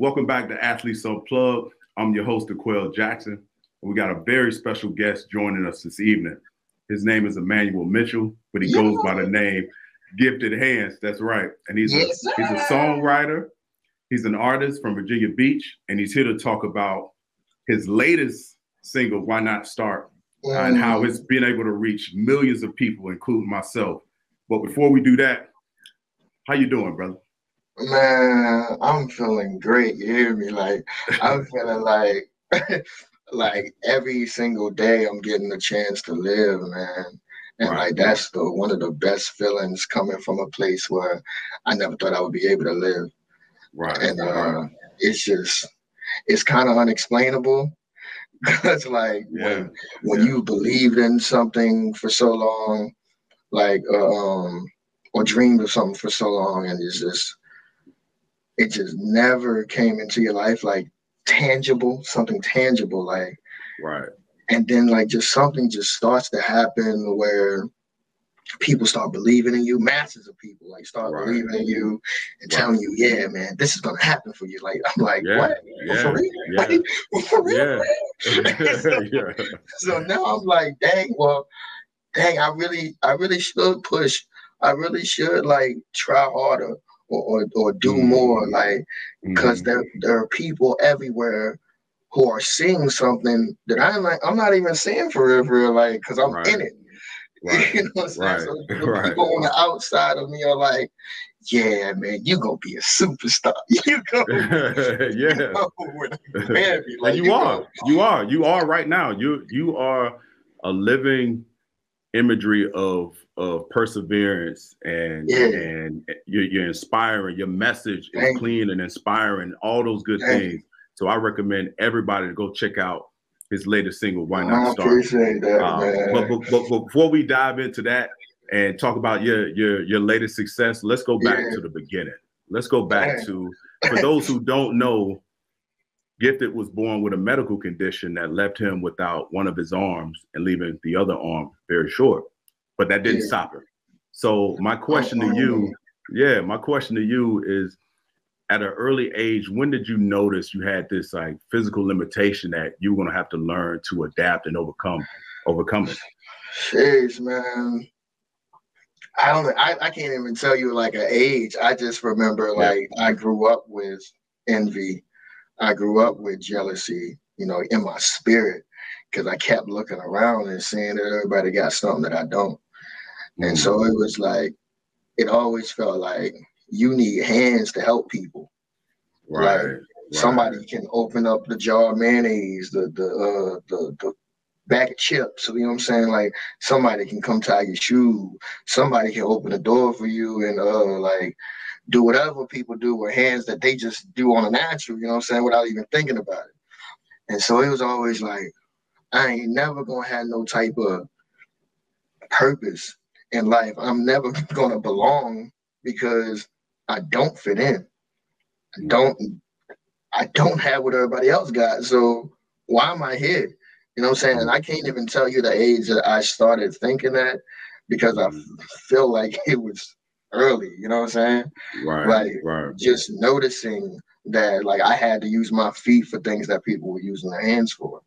Welcome back to Athletes Unplugged. I'm your host, Aquel Jackson. We got a very special guest joining us this evening. His name is Emmanuel Mitchell, but he goes by the name Gifted Hands. That's right. And he's a songwriter. He's an artist from Virginia Beach, and he's here to talk about his latest single, Why Not Start, and how it's been able to reach millions of people, including myself. But before we do that, how you doing, brother? Man, I'm feeling great. You hear me? Like, I'm feeling like like every single day I'm getting a chance to live, man. And like that's one of the best feelings coming from a place where I never thought I would be able to live. And it's kind of unexplainable because like when you believed in something for so long, like or dreamed of something for so long, and it just never came into your life like something tangible, like and then like just something just starts to happen where people start believing in you, masses of people like start believing in you and telling you, yeah, man, this is gonna happen for you. Like I'm like, what? For real? Like, for real? So now I'm like, dang, I really should push. I really should like try harder or do more, like because there are people everywhere who are seeing something that I'm not even seeing for real, like because I'm in it. You know what I'm saying? So the people on the outside of me are like, yeah, man, you gonna be a superstar. You go, like you are right now. You are a living imagery of perseverance and you're inspiring. Your message is clean and inspiring, all those good things. So I recommend everybody to go check out his latest single, Why Not Start. I appreciate that, man. But before we dive into that and talk about your latest success, let's go back to the beginning. Let's go back to, for those who don't know, Gifted was born with a medical condition that left him without one of his arms and leaving the other arm very short, but that didn't stop him. So my question to you is, at an early age, when did you notice you had this like physical limitation that you were going to have to learn to adapt and overcome it? Jeez, man. I can't even tell you like an age. I just remember like I grew up with envy. I grew up with jealousy, you know, in my spirit, because I kept looking around and seeing that everybody got something that I don't. And so it was like, it always felt like you need hands to help people. Somebody can open up the jar of mayonnaise, the bag of chips. You know what I'm saying? Like somebody can come tie your shoe. Somebody can open the door for you and like do whatever people do with hands that they just do on a natural, you know what I'm saying, without even thinking about it. And so it was always like, I ain't never gonna have no type of purpose in life. I'm never gonna belong because I don't fit in. I don't have what everybody else got. So why am I here? You know what I'm saying? And I can't even tell you the age that I started thinking that, because I feel like it was early, you know what I'm saying? Just noticing that like I had to use my feet for things that people were using their hands for.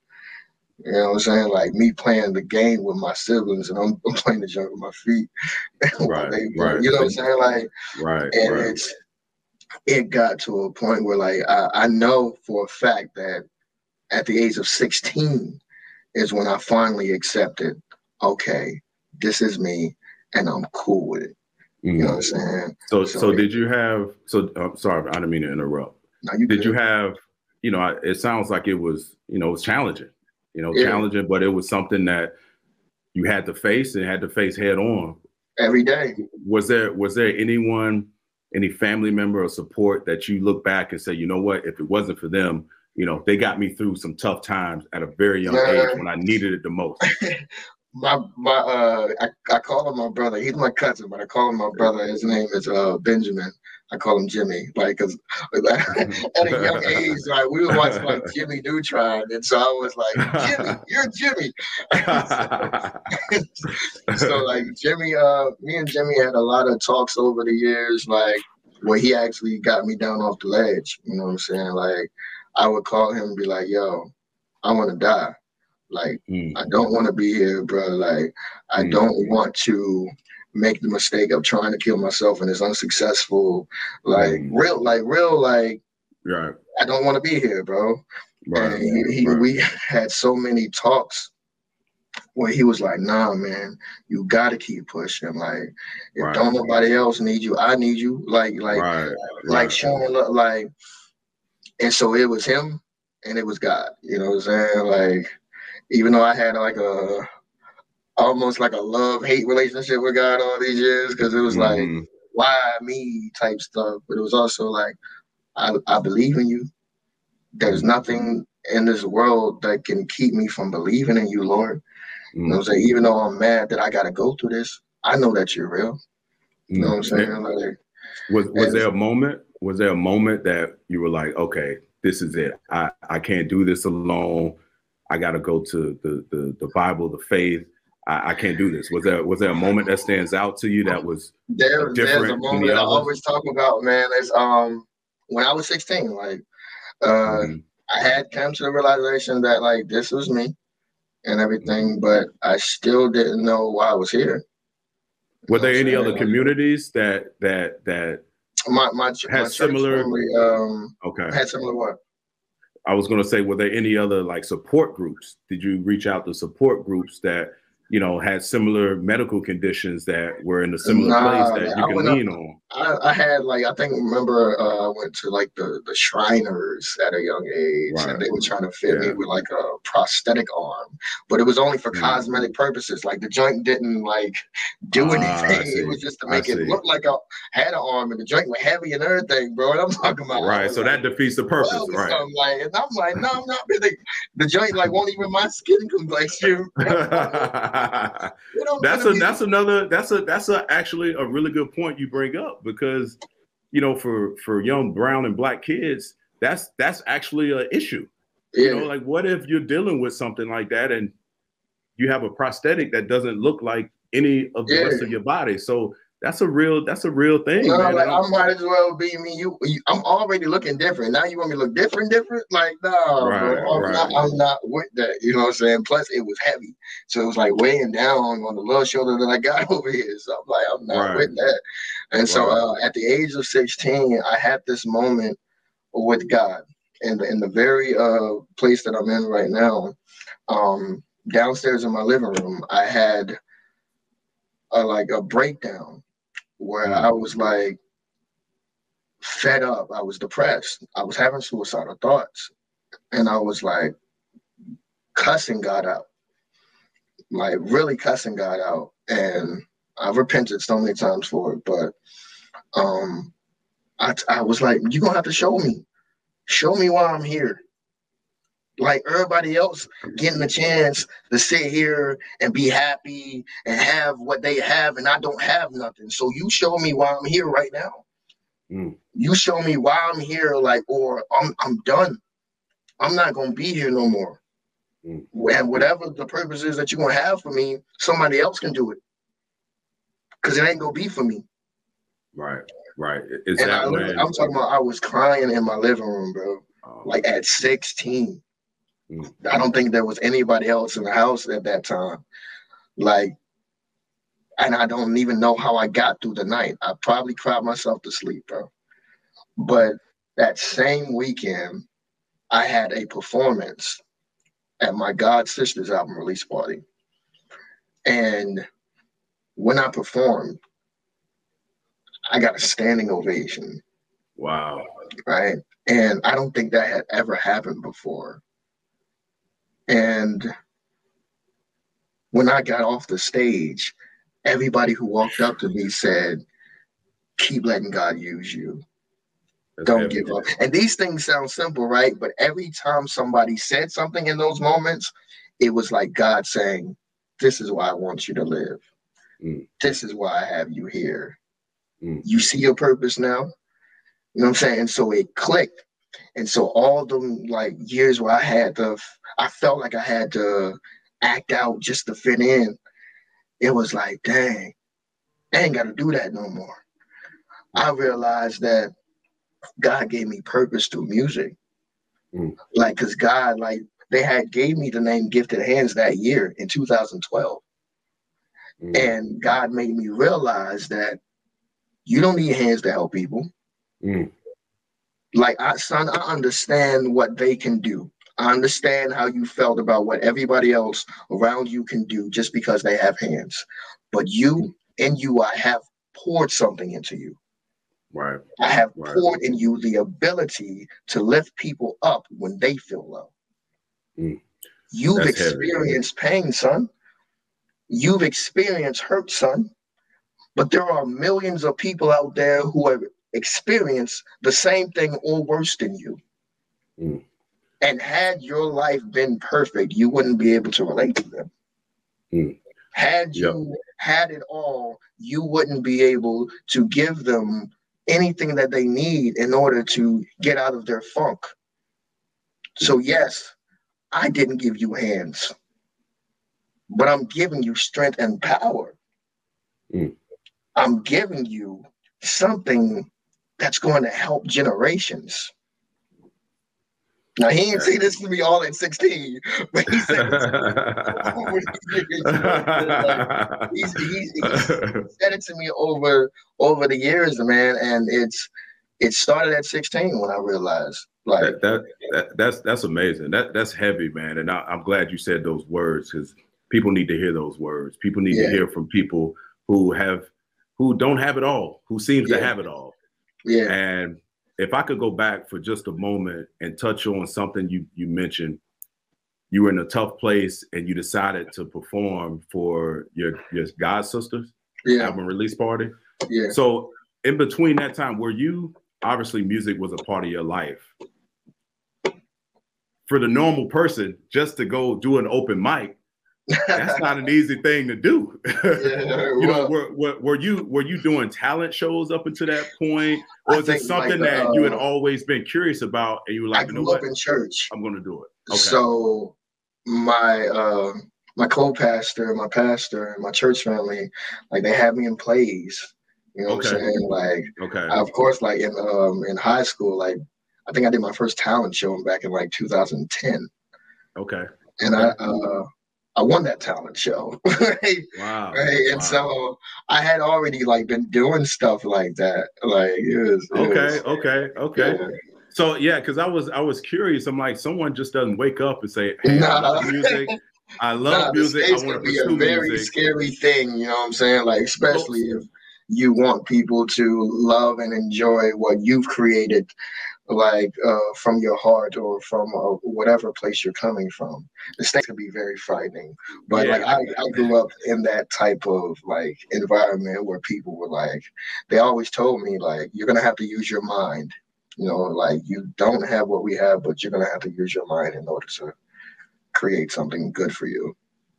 You know what I'm saying? Like me playing the game with my siblings and I'm playing the junk with my feet. You know what I'm saying? Like, and it got to a point where like I know for a fact that at the age of 16 is when I finally accepted, okay, this is me and I'm cool with it. You know what I'm saying? So did you have, I'm sorry, I didn't mean to interrupt. No, did you have, you know, it sounds like it was, you know, it was challenging, challenging, but it was something that you had to face and had to face head on. Every day. Was there anyone, any family member or support that you look back and say, you know what, if it wasn't for them, you know, they got me through some tough times at a very young age when I needed it the most? I call him my brother. He's my cousin, but I call him my brother. His name is Benjamin. I call him Jimmy, like, cause at a young age, like we would watch like Jimmy Neutron, and so I was like, Jimmy, you're Jimmy. So like Jimmy, me and Jimmy had a lot of talks over the years, like where he actually got me down off the ledge. You know what I'm saying? Like, I would call him and be like, yo, I want to die. Like, I don't want to be here, bro. Like, I don't want to make the mistake of trying to kill myself and it's unsuccessful. Like, like, right. I don't want to be here, bro. Right. And we had so many talks where he was like, nah, man, you got to keep pushing. Like, if don't nobody else need you, I need you. Like showing up, like, and so it was him and it was God. You know what I'm saying? Like, even though I had like almost like a love-hate relationship with God all these years, because it was like, why me type stuff. But it was also like, I believe in you. There's nothing in this world that can keep me from believing in you, Lord. You know what I'm saying? Even though I'm mad that I got to go through this, I know that you're real. You know what I'm saying? Like, was there a moment? Was there a moment that you were like, okay, this is it. I can't do this alone. I got to go to the Bible, the faith. I can't do this. Was there a moment that stands out to you that was different? There's a moment that I always talk about, man. Is when I was 16, like I had come to the realization that like this was me and everything, but I still didn't know why I was here. Were there any other communities that my had similar? Family, had similar what? I was going to say, were there any other like support groups? Did you reach out to support groups that, you know, had similar medical conditions that were in a similar place that you can lean on? I had like, I remember I went to like the Shriners at a young age, and they were trying to fit me with like a prosthetic arm, but it was only for cosmetic purposes. Like the joint didn't like do anything. It was just to make it look like I had an arm, and the joint was heavy and everything, bro. And I'm talking about so like, that defeats the purpose, right? Like, and I'm like, no, I'm not really. The joint like won't even my skin complexion. That's actually a really good point you bring up, because you know, for young brown and black kids, that's actually an issue. You know, like, what if you're dealing with something like that and you have a prosthetic that doesn't look like any of the rest of your body? So that's a real thing, man. Like, I might as well be me. You, I'm already looking different. Now you want me to look different? Like, no, bro. I'm not with that. You know what I'm saying? Plus, it was heavy, so it was like weighing down on the little shoulder that I got over here. So I'm like, I'm not with that. And so, at the age of 16, I had this moment with God, in the very place that I'm in right now. Downstairs in my living room, I had a breakdown where I was like fed up. I was depressed. I was having suicidal thoughts, and I was like cussing God out, like really cussing God out. And I've repented so many times for it, but I was like, you're gonna have to show me why I'm here. Like everybody else getting a chance to sit here and be happy and have what they have, and I don't have nothing. So you show me why I'm here right now. You show me why I'm here, like, or I'm done. I'm not gonna be here no more. And whatever the purpose is that you're gonna have for me, somebody else can do it, because it ain't gonna be for me. Right. I'm talking about, I was crying in my living room, bro. Like at 16. I don't think there was anybody else in the house at that time. Like, and I don't even know how I got through the night. I probably cried myself to sleep, bro. But that same weekend, I had a performance at my God Sister's album release party. And when I performed, I got a standing ovation. Wow. Right? And I don't think that had ever happened before. And when I got off the stage, everybody who walked up to me said, keep letting God use you. Don't give up. And these things sound simple, right? But every time somebody said something in those moments, it was like God saying, this is why I want you to live. This is why I have you here. You see your purpose now? You know what I'm saying? And so it clicked. And so all the like years where I felt like I had to act out just to fit in, it was like, dang, I ain't got to do that no more. I realized that God gave me purpose through music. Like, because God, like, they had gave me the name Gifted Hands that year in 2012. And God made me realize that you don't need hands to help people. Like, son, I understand what they can do. I understand how you felt about what everybody else around you can do just because they have hands. But you, I have poured something into you. Right. I have poured in you the ability to lift people up when they feel low. You've experienced pain, son. You've experienced hurt, son. But there are millions of people out there who have experienced the same thing or worse than you. And had your life been perfect, you wouldn't be able to relate to them. Had you had it all, you wouldn't be able to give them anything that they need in order to get out of their funk. So yes, I didn't give you hands, but I'm giving you strength and power. I'm giving you something that's going to help generations. Now, he didn't say this to me all at 16, but he said it to me he said it to me over the years, man. And it started at 16 when I realized, like, that's amazing. That's heavy, man. And I'm glad you said those words, because people need to hear those words. People need to hear from people who don't have it all, who seems to have it all. And if I could go back for just a moment and touch on something you mentioned, you were in a tough place and you decided to perform for your God sisters album release party. So in between that time, obviously music was a part of your life. For the normal person, just to go do an open mic, that's not an easy thing to do. Were you doing talent shows up until that point, or is it something that you had always been curious about and you were like, I grew up in church. I'm going to do it. Okay. So my co-pastor, my pastor, and my church family, like, they had me in plays. You know what I'm saying? Like, of course, like in high school, like, I think I did my first talent show back in like 2010. And I won that talent show. Right? Wow. Right. And so I had already like been doing stuff like that. Like, Okay. So because I was curious. I'm like, someone just doesn't wake up and say, "Hey, I love music. I love music. I want to pursue music." It's a very scary thing, you know what I'm saying? Like, especially if you want people to love and enjoy what you've created, like from your heart or from whatever place you're coming from. The stakes can be very frightening. But like I grew up in that type of like environment where people were like, they always told me, like, you're gonna have to use your mind. You know, like, you don't have what we have, but you're gonna have to use your mind in order to create something good for you.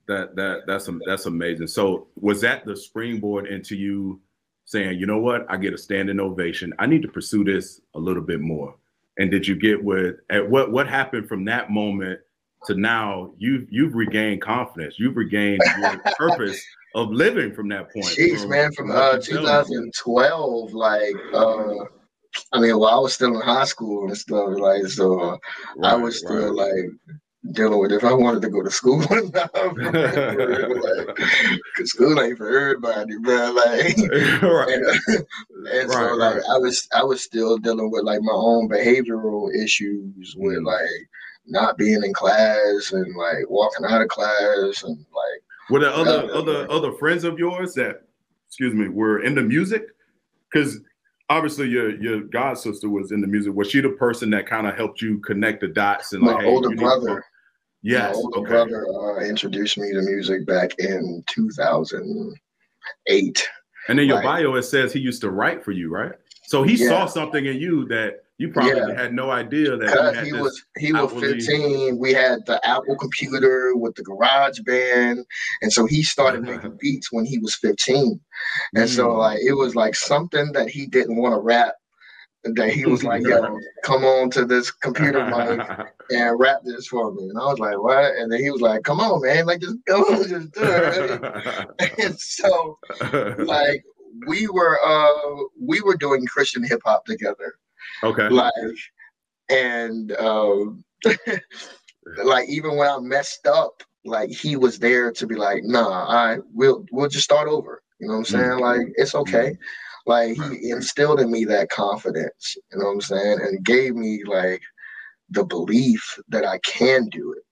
That's amazing. So was that the springboard into you saying, you know what, I get a standing ovation, I need to pursue this a little bit more? And did you get what happened from that moment to now? You've regained confidence, you've regained your purpose of living from that point. Jeez, man, from 2012, like I mean, well, I was still in high school and stuff, like, so I was still like dealing with if I wanted to go to school or not. Cause school ain't for everybody, bro. Like, and so like I was still dealing with like my own behavioral issues with like not being in class and like walking out of class and like. Were there other friends of yours that, were into music? Because obviously your god sister was in the music. Was she the person that kind of helped you connect the dots? And my older brother. Yes. My older brother introduced me to music back in 2008. And in your bio, it says he used to write for you, right? So he saw something in you that you probably had no idea that he was 15. We had the Apple computer with the Garage Band, and so he started making beats when he was 15. And so like it was like something that he didn't want to rap, that he was like, yo, come on to this computer mic and rap this for me. And I was like, what? And then he was like, come on, man, like, just go, just do it. And so like we were doing Christian hip hop together. Okay. Like, and like even when I messed up, like he was there to be like, nah, we'll just start over. You know what I'm saying? Like, it's okay. Like, he instilled in me that confidence, you know what I'm saying, and gave me like the belief that I can do it.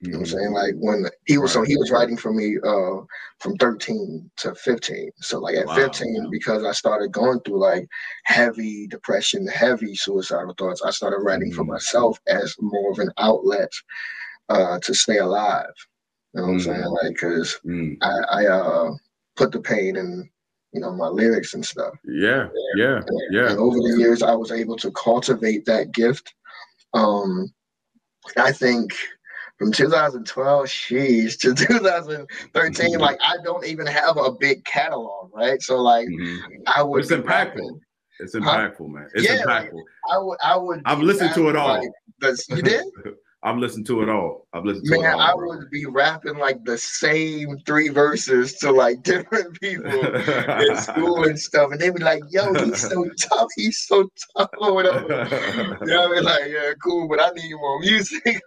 You know what I'm saying? Like, when he was so he was writing for me from 13 to 15. So like at 15, because I started going through like heavy depression, heavy suicidal thoughts, I started writing for myself as more of an outlet to stay alive. You know what I'm saying? Like, because I put the pain in, you know, my lyrics and stuff. Yeah. And over the years, I was able to cultivate that gift. I think from 2012, sheesh, to 2013, like I don't even have a big catalog, right? So like I would. It's impactful. It's impactful, man. It's impactful. Like, I would. I've listened to it all. Like, you did? I've listened to it all. I've listened to it all. I would be rapping like the same 3 verses to like different people in school and stuff, and they'd be like, "Yo, he's so tough. He's so tough," or whatever. You know what I mean? Like, yeah, cool, but I need more music.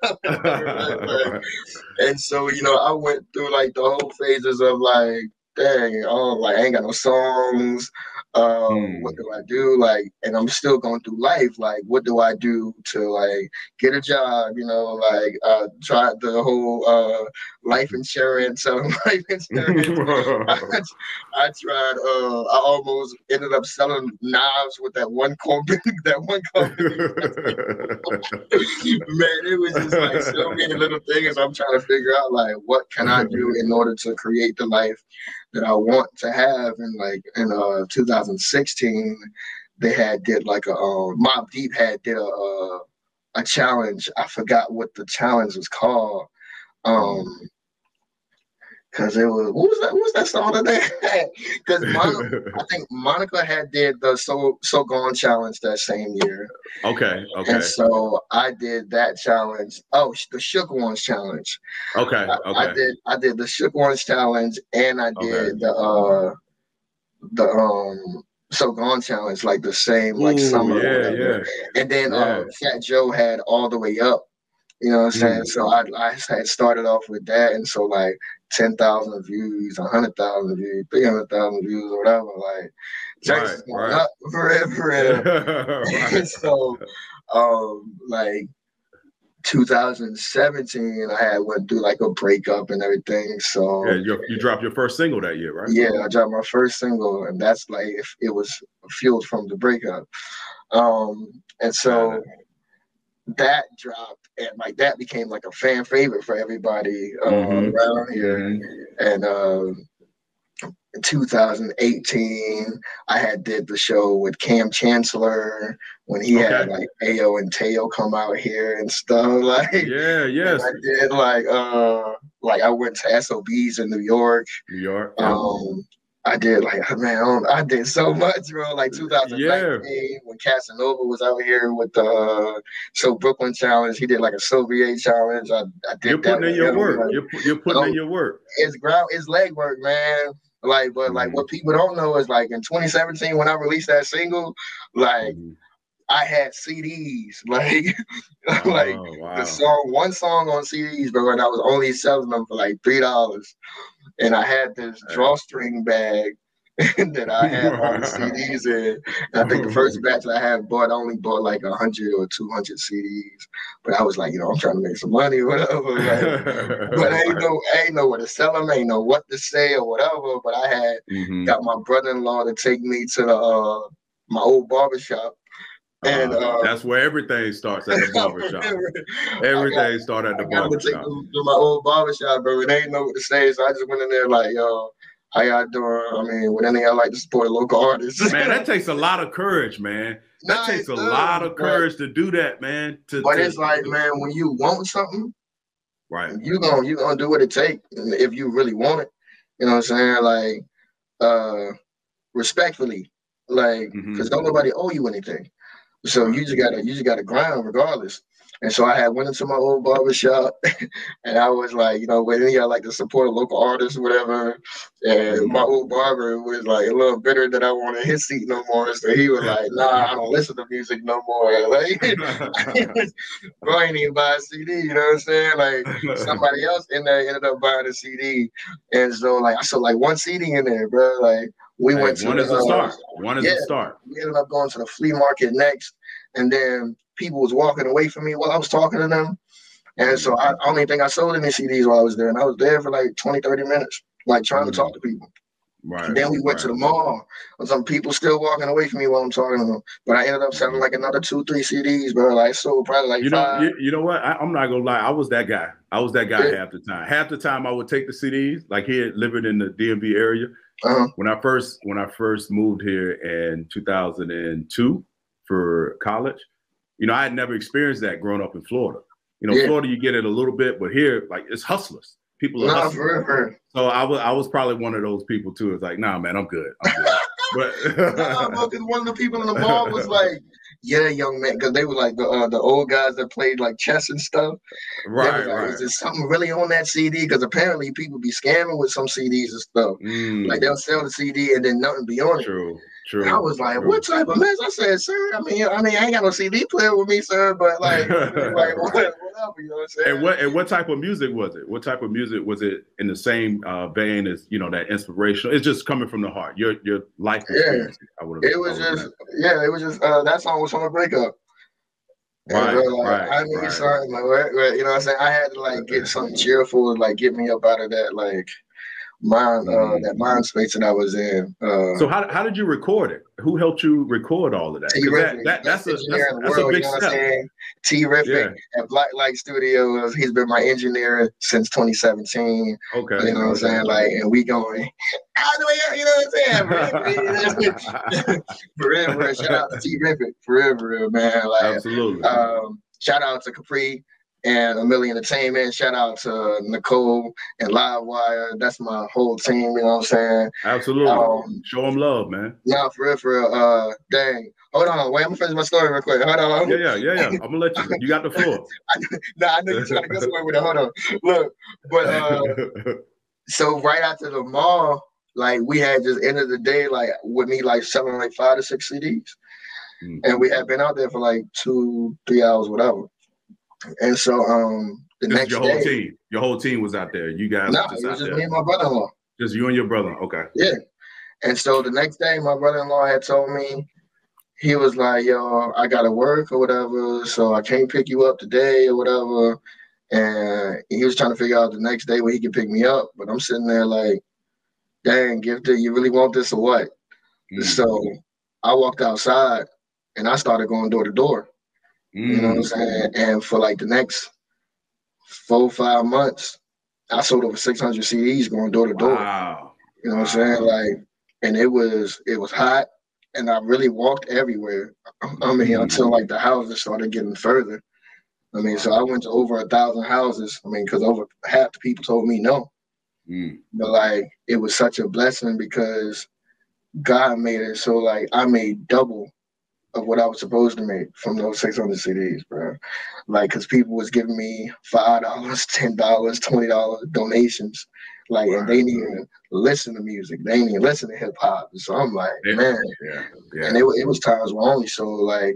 And so, you know, I went through like the whole phases of like, dang, like I ain't got no songs. What do I do? Like, and I'm still going through life. Like, what do I do to like get a job? You know, like try the whole life insurance. Life insurance. I tried. I almost ended up selling knives with that one company. Man, it was just like so many little things. I'm trying to figure out like what can I do in order to create the life that I want to have. And like in 2016, they had did like a Mobb Deep had did a challenge. I forgot what the challenge was called. Cause it was what was that song that they had? Because I think Monica had did the So Gone challenge that same year. Okay. And so I did that challenge. Oh, the Shook Ones challenge. Okay. I did the Shook Ones challenge, and I did the So Gone challenge, like the same like summer or whatever. And then Fat Joe had All the Way Up. You know what I'm saying? So I had started off with that, and so like 10,000 views, 100,000 views, 300,000 views, or whatever. Like, just going up forever. And so, like 2017, I went through like a breakup and everything. So you dropped your first single that year, right? Yeah, I dropped my first single, and that's like it was fueled from the breakup. And so that dropped, and like that became like a fan favorite for everybody around here. And in 2018, I had did the show with Cam Chancellor when he had like Ayo and Teo come out here and stuff. Like, I did like I went to SOBs in New York. I did like, man, I did so much, bro. Like 2019 when Casanova was out here with the So Brooklyn Challenge, he did like a Soviet challenge. I did. You're putting in your work. You're putting in your work. It's leg work, man. Like, but like what people don't know is like in 2017 when I released that single, like I had CDs, like one song on CDs, bro, and I was only selling them for like $3. And I had this drawstring bag that I had all the CDs in. And I think the first batch I only bought like 100 or 200 CDs. But I was like, you know, I'm trying to make some money or whatever. Like, but I ain't know where to sell them, ain't know what to say or whatever. But I had got my brother-in-law to take me to my old barbershop. And that's where everything starts, at the barbershop. Everything starts at the barbershop. To my old barbershop, bro, and they didn't know what to say, so I just went in there like, yo, how y'all doing? I mean, would any of y'all like to support a local artist? Man, that takes a lot of courage, man. That takes a lot of courage to do that, man. But it's like, man, when you want something, right, you gonna do what it takes if you really want it. You know what I'm saying? Like, respectfully, like, because don't nobody owe you anything. So you just gotta grind regardless. And so I had went into my old barber shop and I was like, you know, when I like to support a local artist or whatever. And my old barber was like a little bitter that I wanted his seat no more. So he was like, nah, I don't listen to music no more. Like, bro, I ain't even buy a CD, you know what I'm saying? Like somebody else in there ended up buying a CD. And so like I saw like one CD in there, bro. Like we went to one is a start. One is a start. We ended up going to the flea market next. And then people was walking away from me while I was talking to them. And so I only think I sold any CDs while I was there. And I was there for like 20, 30 minutes, like trying to talk to people. Right. And then we went to the mall. And some people still walking away from me while I'm talking to them. But I ended up selling like another 2, 3 CDs, bro. Like sold probably like 5. You know what? I'm not gonna lie. I was that guy. Half the time. Half the time I would take the CDs, like here living in the DMV area. When I first moved here in 2002 for college, you know, I had never experienced that growing up in Florida. You know, Florida, you get it a little bit, but here, like, it's hustlers. People are hustlers. Forever. So I was probably one of those people too. It's like, nah, man, I'm good. But because one of the people in the mall was like, yeah, young man, because they were like the old guys that played like chess and stuff. Right, like, right. Is there something really on that CD? Because apparently people be scamming with some CDs and stuff. Like they'll sell the CD and then nothing be on it. True. And I was like, what type of mess? I said, sir, I mean, I ain't got no CD player with me, sir, but like whatever, you know what I'm saying? And what type of music was it? What type of music was it in the same vein as, you know, that inspirational? It's just coming from the heart, your life experience. It was just that song was from a breakup. Right, I need something, like, you know what I'm saying? I had to like get something cheerful, like get me up out of that like that mind space that I was in. So how did you record it? Who helped you record all of that? That's a big step. T-Riffic at Black Light Studios. He's been my engineer since 2017. Okay. You know what I'm saying? Like, and we going all the way up, you know what I'm saying? Forever. Shout out to T-Riffic. Forever, man. Like, absolutely. Shout out to Capri and Amelia Entertainment. Shout out to Nicole and Livewire. That's my whole team, you know what I'm saying? Absolutely. Show them love, man. Nah, for real. Dang. Hold on. Wait, I'm going to finish my story real quick. Hold on. Yeah. I'm going to let you. You got the floor. I know you're trying to go somewhere with it. Hold on. Look, but so right after the mall, like we had just ended the day, like with me, like selling like 5 to 6 CDs. And we had been out there for like 2-3 hours, whatever. And so the next day, your whole team was out there. You guys it was just me and my brother-in-law. Just you and your brother. Okay. Yeah. And so the next day, my brother-in-law had told me, he was like, yo, I got to work or whatever, so I can't pick you up today or whatever. And he was trying to figure out the next day when he could pick me up. But I'm sitting there like, dang, Gifted, you really want this or what? So I walked outside and I started going door to door. You know what I'm saying? And for like the next 4-5 months, I sold over 600 CDs going door to door. Wow. You know what I'm saying? Like, and it was hot, and I really walked everywhere. I mean, until like the houses started getting further. I mean, so I went to over 1,000 houses. I mean, because over half the people told me no. But like, it was such a blessing because God made it so like I made double of what I was supposed to make from those 600 CDs, bro. Like, cause people was giving me $5, $10, $20 donations. Like, and they didn't even listen to music. They didn't even listen to hip hop. So I'm like, man. Yeah. And it was times where I only sold like,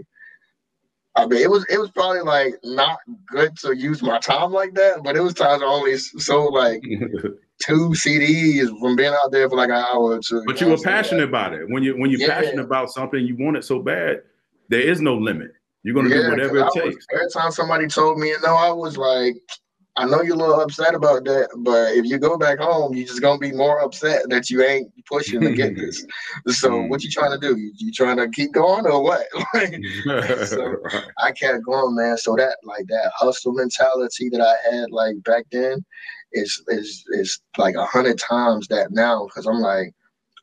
I mean, it was probably like not good to use my time like that, but it was times I only sold like 2 CDs from being out there for like an hour or 2. But you were passionate about it. When you're passionate about something, you want it so bad, there is no limit. You're gonna do whatever it takes. Every time somebody told me no, I was like, I know you're a little upset about that, but if you go back home, you're just gonna be more upset that you ain't pushing to get this. So what you trying to do? You trying to keep going or what? So I kept going, man. So that hustle mentality that I had like back then is like 100 times that now, because I'm like,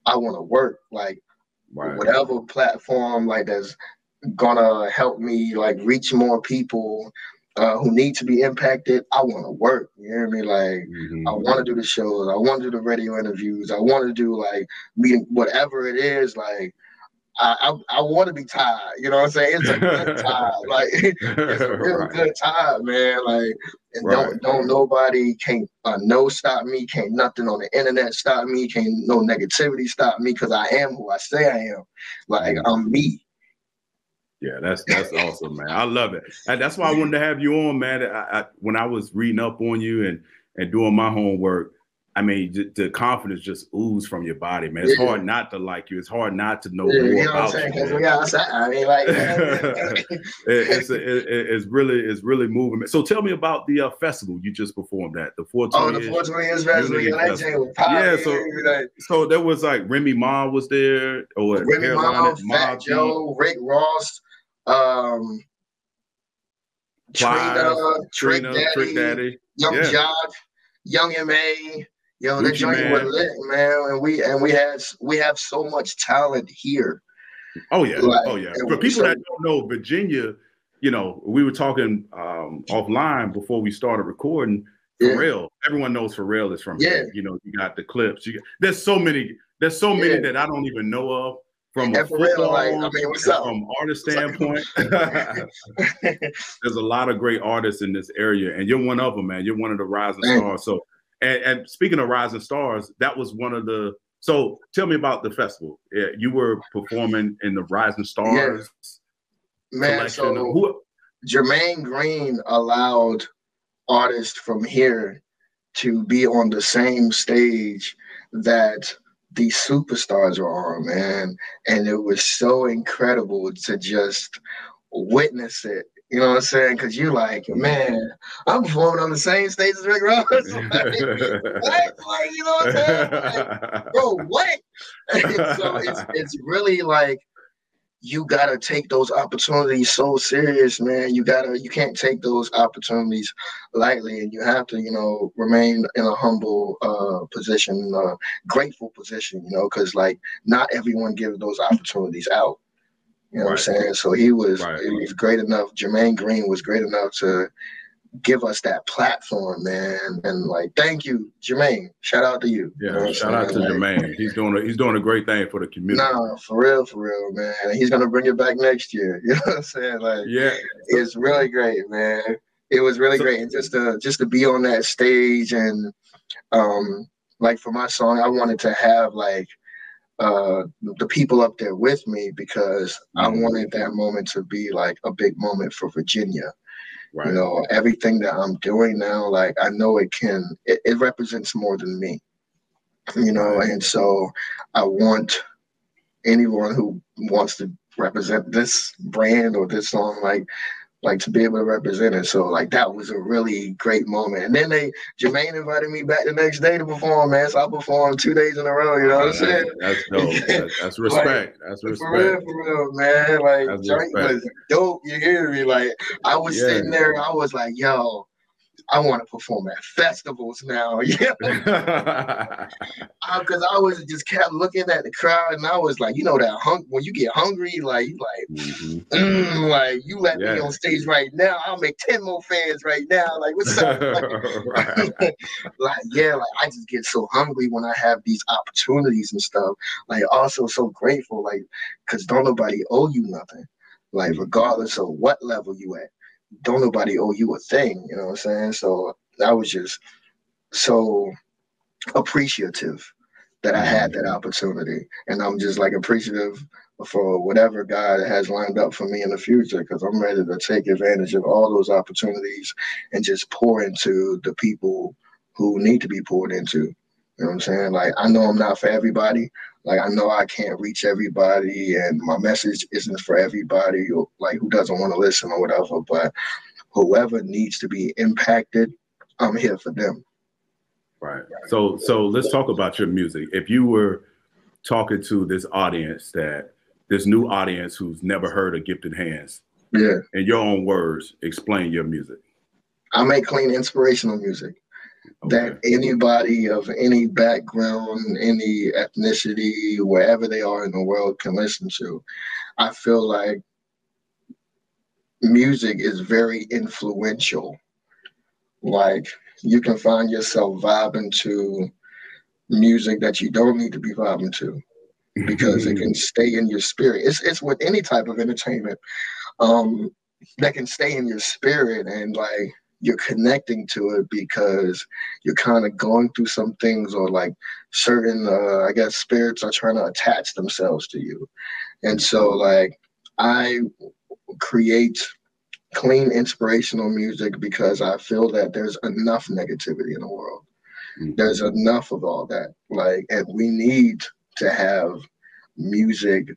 I want to work like whatever platform like that's gonna help me like reach more people who need to be impacted. I want to work. You hear me? Like I want to do the shows. I want to do the radio interviews. I want to do like meeting, whatever it is. Like I want to be tired. You know what I'm saying? It's a good time. Like it's a real Right. good time, man. Like and Right. don't nobody can't no stop me. Can't nothing on the internet stop me. Can't no negativity stop me because I am who I say I am. Like I'm me. Yeah, that's awesome, man. I love it. And that's why I wanted to have you on, man. When I was reading up on you and doing my homework, I mean, the confidence just oozes from your body, man. It's hard not to like you. It's hard not to know more you know about what I'm saying? you, man. We outside. I mean, like, it's really moving. So tell me about the festival you just performed at, the 420. Oh, the 420 festival. Yeah, that thing was yeah. So there was like Remy Ma was there, or Remy Ma, Fat Ma Joe, Rick Ross, Trick Daddy, Young Jock, Young M.A. Yo, that Gucci joint was Man. lit, man. And we have so much talent here. Oh yeah, like, For people that don't know, Virginia, you know, we were talking offline before we started recording. Pharrell, everyone knows Pharrell is from here. You know, you got the clips. There's so many that I don't even know of. From a football, like, I mean, what's up? From artist standpoint, there's a lot of great artists in this area, and you're one of them, man. You're one of the rising stars. So, and speaking of rising stars, that was one of the. So, tell me about the festival. Yeah, you were performing in the Rising Stars collection. So Jermaine Green allowed artists from here to be on the same stage that these superstars are on, man. And it was so incredible to just witness it. You know what I'm saying? Because you like, man, I'm performing on the same stage as Rick Ross. Like, what? Like, you know what I'm saying? Like, bro, what? So it's really like you gotta take those opportunities so serious, man. You can't take those opportunities lightly, and you have to, you know, remain in a humble position, grateful position, you know, because like not everyone gives those opportunities out. You know what I'm saying? So he was great enough. Jermaine Green was great enough to give us that platform, man. And like, thank you, Jermaine. Shout out to you. Yeah, you know shout out to Jermaine. He's doing a great thing for the community. No, for real, man. And he's gonna bring it back next year. You know what I'm saying? Like, it's really great, man. It was really great, and just to be on that stage and like for my song, I wanted to have like the people up there with me because I wanted that moment to be like a big moment for Virginia. You know, everything that I'm doing now, like I know it represents more than me. You know, and so I want anyone who wants to represent this brand or this song, like to be able to represent it. So like that was a really great moment. And then Jermaine invited me back the next day to perform, man. So I performed 2 days in a row, you know what I'm saying? That's dope. That's respect. That's respect. For real, man. Like joint was dope, you hear me? Like I was sitting there, I was like, yo, I want to perform at festivals now, yeah. Because I was just kept looking at the crowd, and I was like, you know that when you get hungry, like you like, like you let me on stage right now, I'll make 10 more fans right now. Like what's up? Like I just get so hungry when I have these opportunities and stuff. Like also so grateful, like because don't nobody owe you nothing. Like regardless of what level you at. Don't nobody owe you a thing, you know what I'm saying? So I was just so appreciative that I had that opportunity. And I'm just like appreciative for whatever God has lined up for me in the future because I'm ready to take advantage of all those opportunities and just pour into the people who need to be poured into. You know what I'm saying? Like, I know I'm not for everybody. Like, I know I can't reach everybody and my message isn't for everybody or like who doesn't want to listen or whatever, but whoever needs to be impacted, I'm here for them. Right. So let's talk about your music. If you were talking to this new audience who's never heard of Gifted Hands, in your own words, explain your music. I make clean, inspirational music. That anybody of any background, any ethnicity, wherever they are in the world can listen to. I feel like music is very influential. Like you can find yourself vibing to music that you don't need to be vibing to. because it can stay in your spirit. It's with any type of entertainment that can stay in your spirit, and like you're connecting to it because you're kind of going through some things, or like certain I guess spirits are trying to attach themselves to you. And so like I create clean inspirational music because I feel that there's enough negativity in the world. There's enough of all that. Like, and we need to have music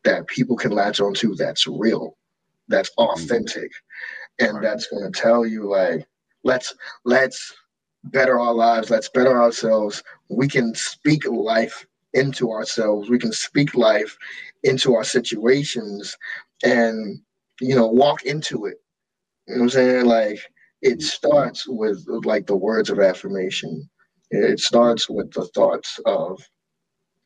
that people can latch onto that's real, that's authentic, and that's going to tell you like, let's better our lives, let's better ourselves. We can speak life into ourselves. We can speak life into our situations, and walk into it. You know what I'm saying? Like, it starts with like the words of affirmation. It starts with the thoughts of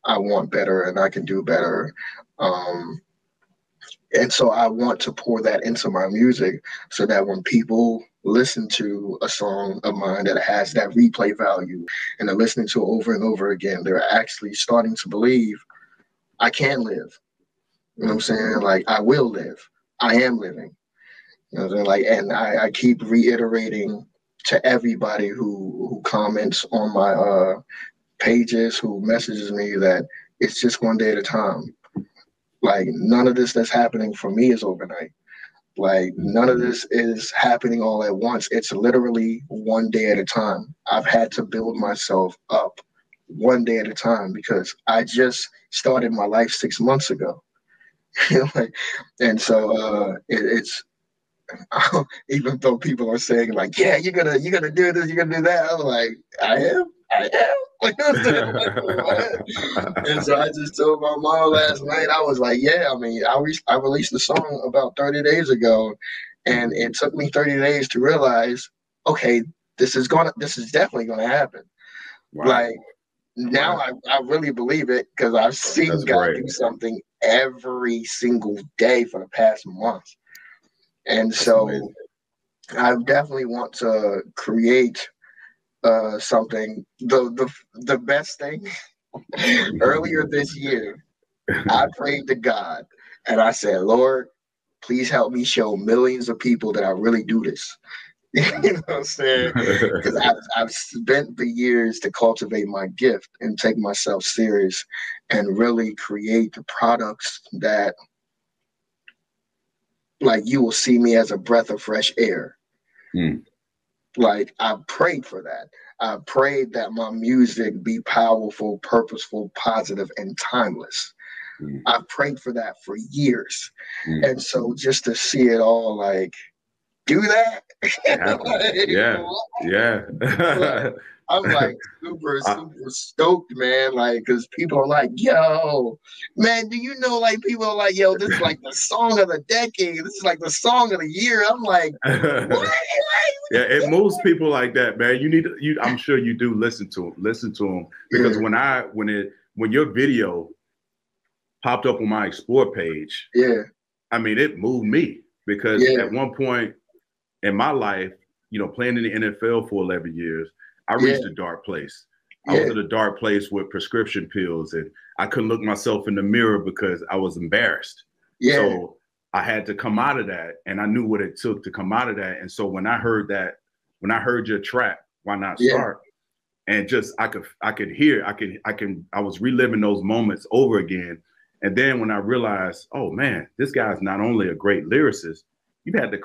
I want better and I can do better. And so I want to pour that into my music so that when people listen to a song of mine that has that replay value and they're listening to it over and over again, they're actually starting to believe I can live. You know what I'm saying? Like, I will live. I am living. You know what I'm saying? Like, and I keep reiterating to everybody who comments on my pages, who messages me, that it's just one day at a time. Like, none of this that's happening for me is overnight. Like, none of this is happening all at once. It's literally one day at a time. I've had to build myself up one day at a time because I just started my life 6 months ago. Like, and so it's even though people are saying like, yeah, you're gonna do this, you're gonna do that. I'm like, I am. Like, and so I just told my mom last night, I was like, yeah, I mean, I released the song about 30 days ago, and it took me 30 days to realize, okay, this is definitely gonna happen. Right. Like, now I really believe it because I've seen God do something every single day for the past month. And so amazing. I definitely want to create something. The best thing earlier this year, I prayed to God and I said, Lord, please help me show millions of people that I really do this. You know what I'm saying? Because I've spent the years to cultivate my gift and take myself serious and really create the products that, like, you will see me as a breath of fresh air. Like, I prayed for that. I prayed that my music be powerful, purposeful, positive, and timeless. I prayed for that for years. And so just to see it all, like, do that. Like, yeah. I'm like super stoked, man. Like, because people are like, yo, man, do you know, like, people are like, yo, this is like the song of the decade. This is like the song of the year. I'm like, what? Yeah, it moves people like that, man. I'm sure you do listen to them because when your video popped up on my Explore page, I mean, it moved me because at one point in my life, playing in the NFL for 11 years, I reached a dark place. I was in a dark place with prescription pills, and I couldn't look myself in the mirror because I was embarrassed. So I had to come out of that, and I knew what it took to come out of that. And so when I heard your track, Why Not Start? And just I was reliving those moments over again. And then when I realized, oh man, this guy's not only a great lyricist, you've had to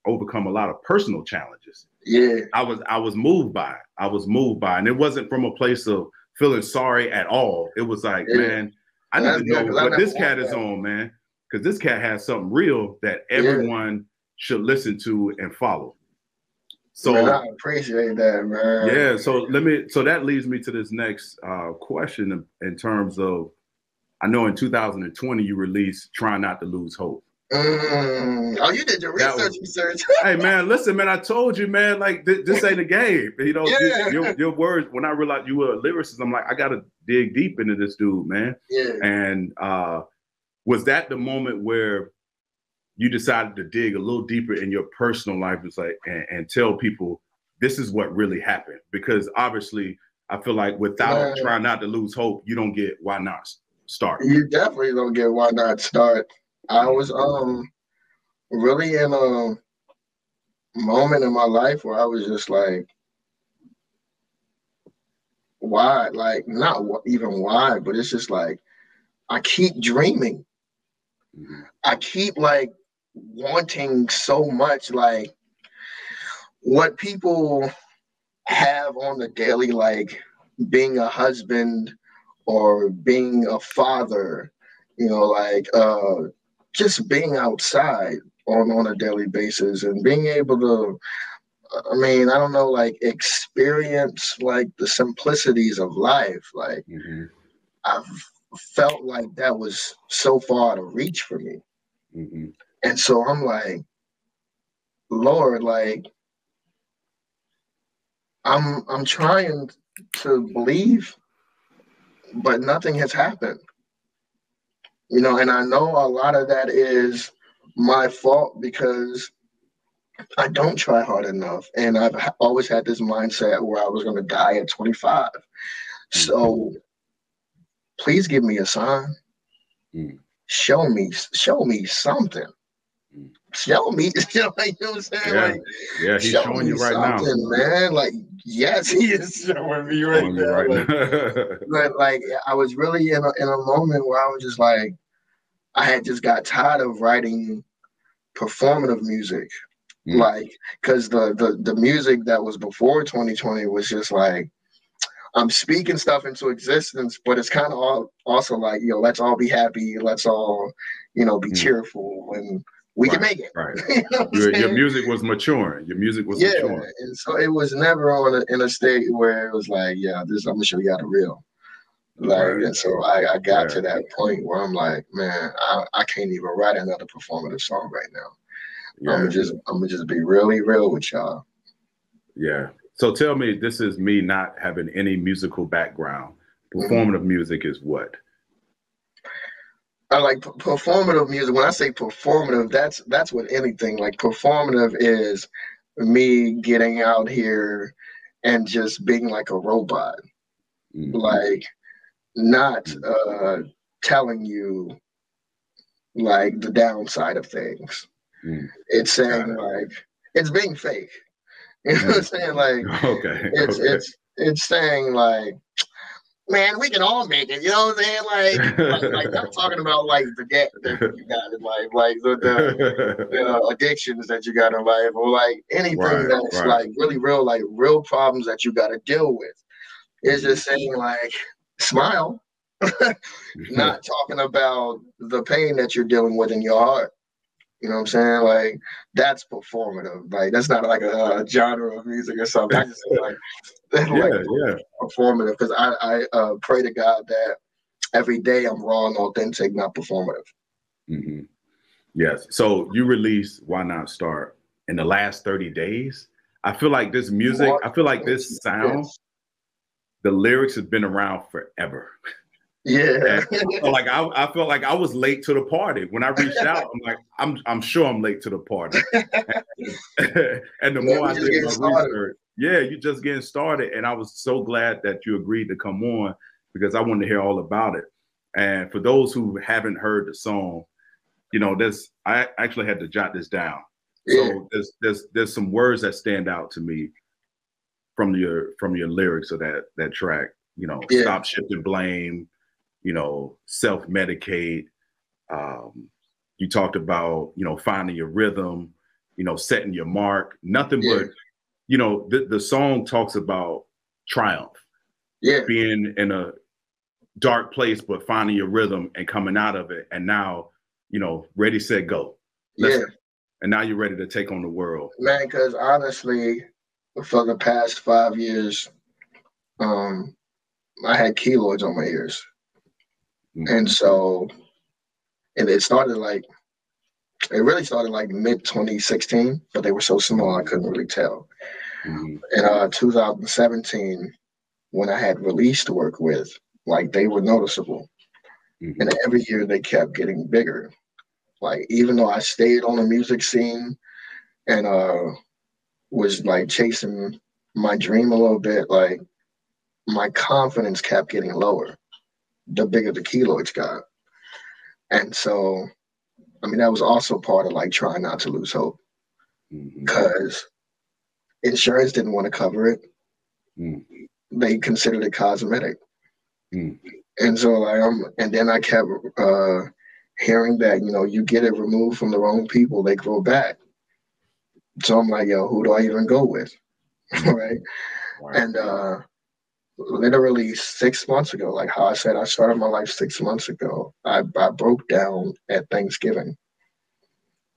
overcome a lot of personal challenges. I was moved by it. And it wasn't from a place of feeling sorry at all. It was like, man, I need to know what this cat is on, man. Because this cat has something real that everyone should listen to and follow. So man, I appreciate that, man. Yeah. So that leads me to this next question in terms of, I know in 2020 you released Try Not to Lose Hope. Oh, you did your research. Hey man, listen, man, I told you, man, like this ain't a game. Your words, when I realized you were a lyricist, I'm like, I gotta dig deep into this dude, man. And was that the moment where you decided to dig a little deeper in your personal life, it's like, and tell people this is what really happened? Because obviously I feel like without Try Not to Lose Hope, you don't get Why Not. Start? You definitely don't get Why Not Start. I was really in a moment in my life where I was just like, why? Like, not even why, but it's just like I keep dreaming. Mm-hmm. I keep like wanting so much, like what people have on the daily, like being a husband or being a father, like just being outside on a daily basis and being able to, I mean, I don't know, like experience like the simplicities of life. Like Mm-hmm. I've felt like that was so far out of reach for me. Mm-hmm. And so I'm like, Lord, like I'm trying to believe, but nothing has happened. And I know a lot of that is my fault because I don't try hard enough. And I've always had this mindset where I was going to die at 25. Mm-hmm. So please give me a sign. Mm-hmm. Show me something. Show me, you know what I'm saying? Yeah, Like, yeah, he's show showing me you right now. something, man. Like, yes, he is showing me right Showing you now. right Like, now. but like, I was really in a moment where I was just like, I had just got tired of writing performative music, Mm. like, because the music that was before 2020 was just like, I'm speaking stuff into existence, but it's kind of also like, let's all be happy, let's all, be Mm. cheerful, and we can Right, make it. right. You know what I'm Your saying? music was maturing. Your music was Yeah, maturing. and so it was never in a state where it was like, yeah, this I'm gonna show you how to real. Like, Right. and so I got Yeah. to that point where I'm like, man, I can't even write another performative song right now. Yeah. I'm gonna just be really real with y'all. Yeah. So tell me, this is me not having any musical background. Mhm. Performative music is what? I like performative music. When I say performative, that's with anything. Like performative is me getting out here and just being like a robot, Mm. like not Mm. telling you like the downside of things. Mm. It's Got saying it. like it's being fake. You know what I'm Mm. saying? Like Okay. it's Okay. it's it's saying like, man, we can all make it. You know what I'm saying? Like I'm talking about like the debt that you got in life, like the addictions that you got in life, or like anything Right. that's Right. like really real, like real problems that you got to deal with. It's Mm-hmm. just saying like, smile, not talking about the pain that you're dealing with in your heart. You know what I'm saying? Like that's performative. Like that's not like a genre of music or something. I just say like that's Yeah. like Yeah. performative because I pray to God that every day I'm raw and authentic, not performative. Mm-hmm. Yes. So you released Why Not Start in the last 30 days. I feel like this music, More, I feel like this sound, yes, the lyrics have been around forever. yeah, And I felt like I was late to the party. When I reached out, I'm like, I'm sure I'm late to the party. And the man, more we I just did getting my started. research, yeah, you're just getting started. And I was so glad that you agreed to come on because I wanted to hear all about it. And for those who haven't heard the song, this I actually had to jot this down. Yeah, So there's some words that stand out to me from your lyrics of that track. yeah, Stop shifting blame. Self-medicate. Um, you talked about finding your rhythm. Setting your mark. Nothing yeah, but the song talks about triumph, yeah, being in a dark place, but finding your rhythm and coming out of it. And now, ready, set, go. Let's yeah, And now you're ready to take on the world. man. Because honestly, for the past 5 years, um, I had keloids on my ears, Mm-hmm. and so and it really started like mid 2016, but they were so small I couldn't really tell. Mm-hmm. In 2017, when I had released work with, like they were noticeable, Mm-hmm. and every year they kept getting bigger. Like even though I stayed on the music scene and was like chasing my dream a little bit, like my confidence kept getting lower. the bigger the keloids got. And so, I mean, that was also part of like trying not to lose hope, because insurance didn't want to cover it. They considered it cosmetic. And so and then I kept hearing that, you know, you get it removed from the wrong people, they grow back. So I'm like, yo, who do I even go with? Right. And literally 6 months ago, like how I said, I started my life 6 months ago. I broke down at Thanksgiving.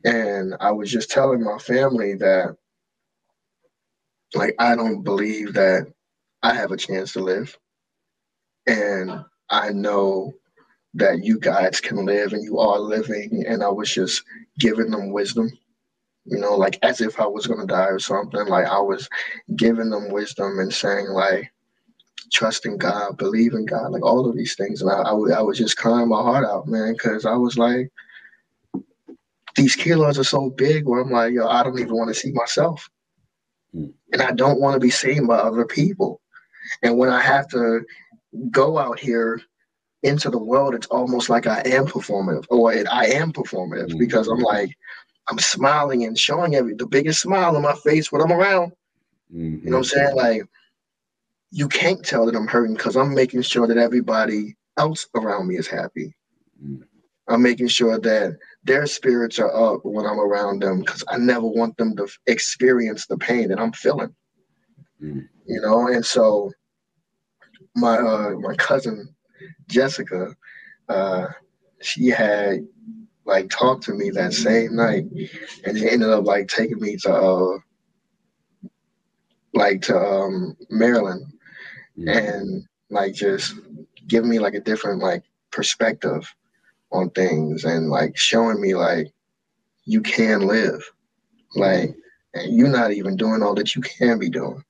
And I was just telling my family that, like, I don't believe that I have a chance to live. And I know that you guys can live and you are living. And I was just giving them wisdom, you know, like as if I was going to die or something. Like I was giving them wisdom and saying, like, trust in God, believe in God, like all of these things. And I was just crying my heart out, man, because I was like, these kilos are so big where I'm like, yo, I don't even want to see myself. And I don't want to be seen by other people. And when I have to go out here into the world, it's almost like I am performative, I am performative, because I'm like, I'm smiling and showing the biggest smile on my face when I'm around. You know what I'm saying? Like, you can't tell that I'm hurting because I'm making sure that everybody else around me is happy. I'm making sure that their spirits are up when I'm around them, because I never want them to experience the pain that I'm feeling. You know, and so my cousin Jessica, she had like talked to me that same night, and she ended up like taking me to Maryland, and like just giving me like a different like perspective on things, and like showing me like you can live, like, and you're not even doing all that you can be doing.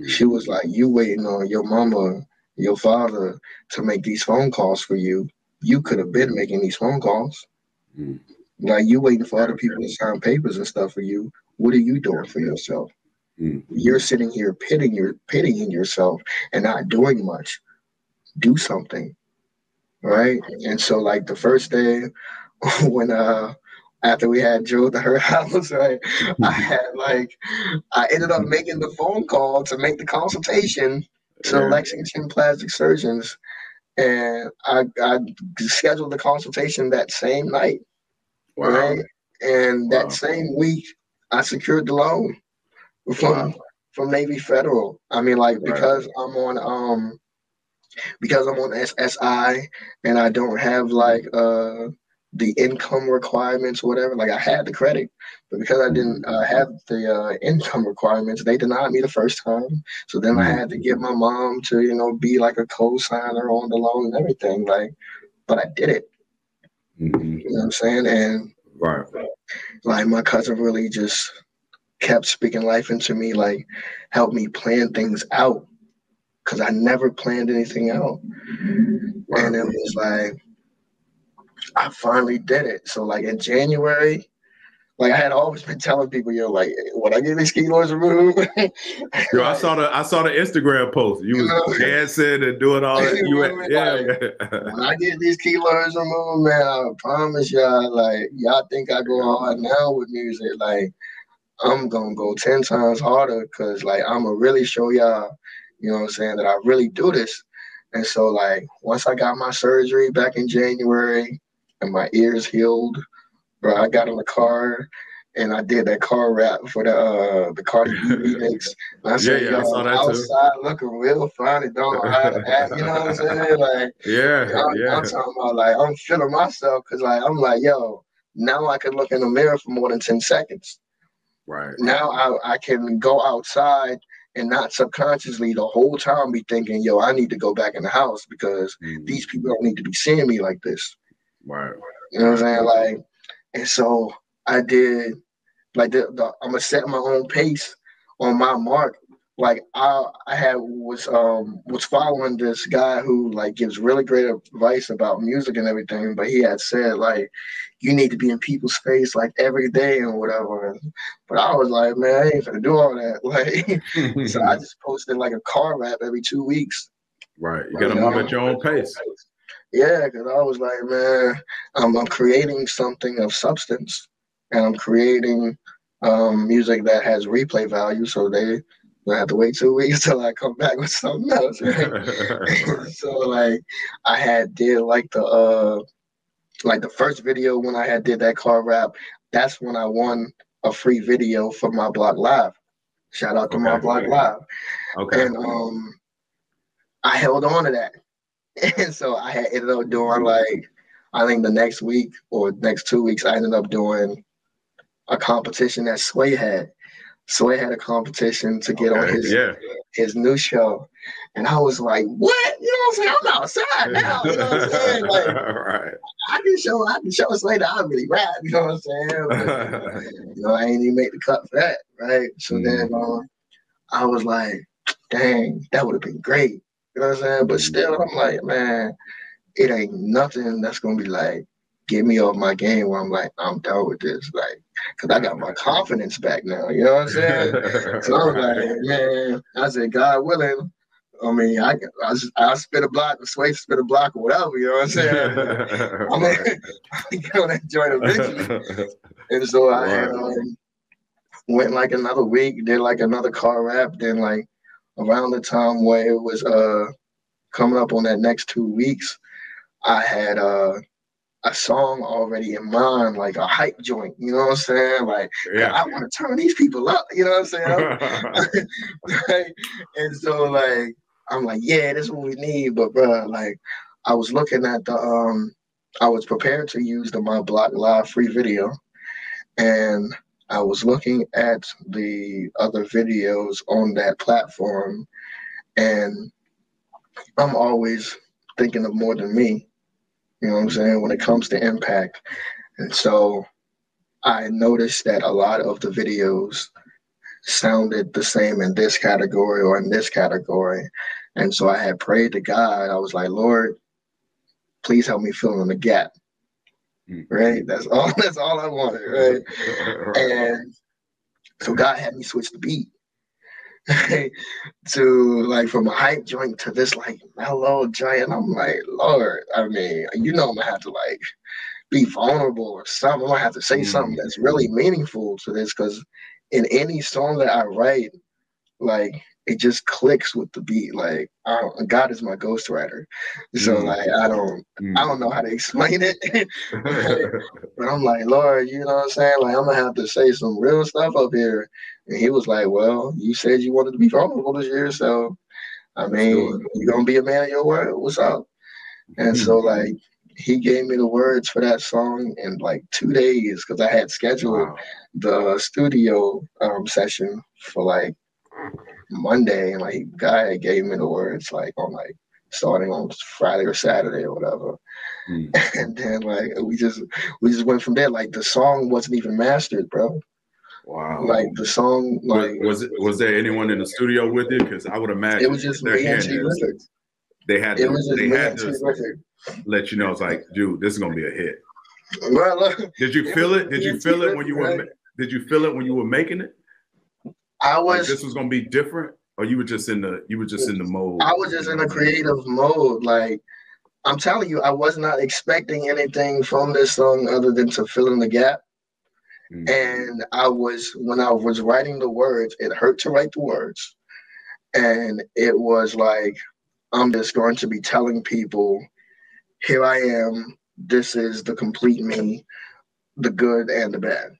She was like, you waiting on your mama, your father to make these phone calls for you. You could have been making these phone calls. Like, you waiting for other people to sign papers and stuff for you. What are you doing for yourself? You're sitting here pitying yourself and not doing much. Do something, right? And so, like, the first day when after we had drove to her house, right, I ended up making the phone call to make the consultation to Lexington Plastic Surgeons, and I scheduled the consultation that same night. Right, and that same week I secured the loan from Navy Federal. I mean, like, because I'm on SSI and I don't have like the income requirements, whatever. Like, I had the credit, but because I didn't have the income requirements, they denied me the first time. So then I had to get my mom to, you know, be like a co-signer on the loan and everything. Like, but I did it. You know what I'm saying? And like, my cousin really just kept speaking life into me, like, helped me plan things out, because I never planned anything out. And it was like, I finally did it. So like in January, like, I had always been telling people, yo, like, when I get these kilos removed, yo, I saw the Instagram post. You was dancing and doing all that. When I get these kilos removed, man, I promise y'all, like, y'all think I go hard now with music, like, I'm gonna go 10 times harder, because like, I'm gonna really show y'all, you know what I'm saying, that I really do this. And so, like, once I got my surgery back in January and my ears healed, bro, I got in the car and I did that car rap for the Cardi B remix. And I said, yo, I'm outside looking real fine and don't know how to act. You know what I'm saying? Like, I'm talking about, like, I'm feeling myself, because like, I'm like, yo, now I can look in the mirror for more than 10 seconds. Now I can go outside and not subconsciously the whole time be thinking, yo, I need to go back in the house, because these people don't need to be seeing me like this. You know what I'm saying? Like, and so I did, like, I'm gonna set my own pace on my mark. Like, I was following this guy who like gives really great advice about music and everything, but he had said, like, you need to be in people's face like every day and whatever. But I was like, man, I ain't gonna do all that. Like, so I just posted like a car rap every 2 weeks. You gotta move at your own pace. Yeah, because I was like, man, I'm creating something of substance, and I'm creating music that has replay value, so they don't have to wait 2 weeks till I come back with something else, right? Right. So like, I had did like the first video when I had did that car rap. That's when I won a free video for my Block Live. Shout out to my Okay. Block Live, Okay. and I held on to that. And so I had ended up doing like, I think the next week or next 2 weeks, I ended up doing a competition that Sway had. Sway had a competition to get on Okay. Yeah. his new show. And I was like, what? You know what I'm saying? I'm outside now. You know what I'm saying? Like, Right. I can show Sway that I really rap. You know what I'm saying? But, I ain't even make the cut for that. Right. So then I was like, dang, that would have been great. You know what I'm saying? But still, I'm like, man, it ain't nothing that's gonna be like get me off my game where I'm like, I'm done with this. Like, cause I got my confidence back now. You know what I'm saying? So I was Right. like, man, I said, God willing, I mean, I'll spit a block, the Sway spit a block or whatever, you know what I'm saying? I'm Right. gonna enjoy it eventually. And so I had Right. went like another week, did like another car rap, then like around the time where it was coming up on that next 2 weeks, I had a song already in mind, like a hype joint, you know what I'm saying? Like, 'cause Yeah. I want to turn these people up, you know what I'm saying? Right? And so like I'm like, yeah, this is what we need. But bro, like I was looking at I was prepared to use the My Block Live free video, and I was looking at the other videos on that platform, and I'm always thinking of more than me. You know what I'm saying? When it comes to impact. And so I noticed that a lot of the videos sounded the same in this category or in this category. And so I had prayed to God. I was like, Lord, please help me fill in the gap. Right? That's all I wanted, right? Right. And so God had me switch the beat. To like from a hype joint to this like mellow joint. And I'm like, Lord, I mean, I'm gonna have to like be vulnerable or something. I'm gonna have to say something that's really meaningful to this, because in any song that I write, like it just clicks with the beat. Like God is my ghostwriter, so like I don't know how to explain it, right? But I'm like, Lord, you know what I'm saying? Like I'm gonna have to say some real stuff up here. And he was like, well, you said you wanted to be vulnerable this year, so I Let's do mean, it. you're gonna be a man of your word. What's up? And so like he gave me the words for that song in like 2 days, because I had scheduled Wow. the studio session for like Monday, and like guy gave me the words like on like starting on Friday or Saturday or whatever. And then like we just went from there. Like the song wasn't even mastered, bro. Wow. Like the song, like Was there anyone in the studio with you? Because I would it imagine was if just they're me and hearing T this, Riffic. they had It to was just they me had and T to Riffic. let you know it's like, dude, this is gonna be a hit. Well, look, Did you it was feel it? just Did me you and T feel it when Riffic, you were right? did you feel it when you were making it? I Like was this was gonna be different? Or you were just in the mode, I was just you know in what a I mean? creative mode. Like I'm telling you, I was not expecting anything from this song other than to fill in the gap. And when I was writing the words, it hurt to write the words. And it was like, I'm just going to be telling people, here I am. This is the complete me, the good and the bad.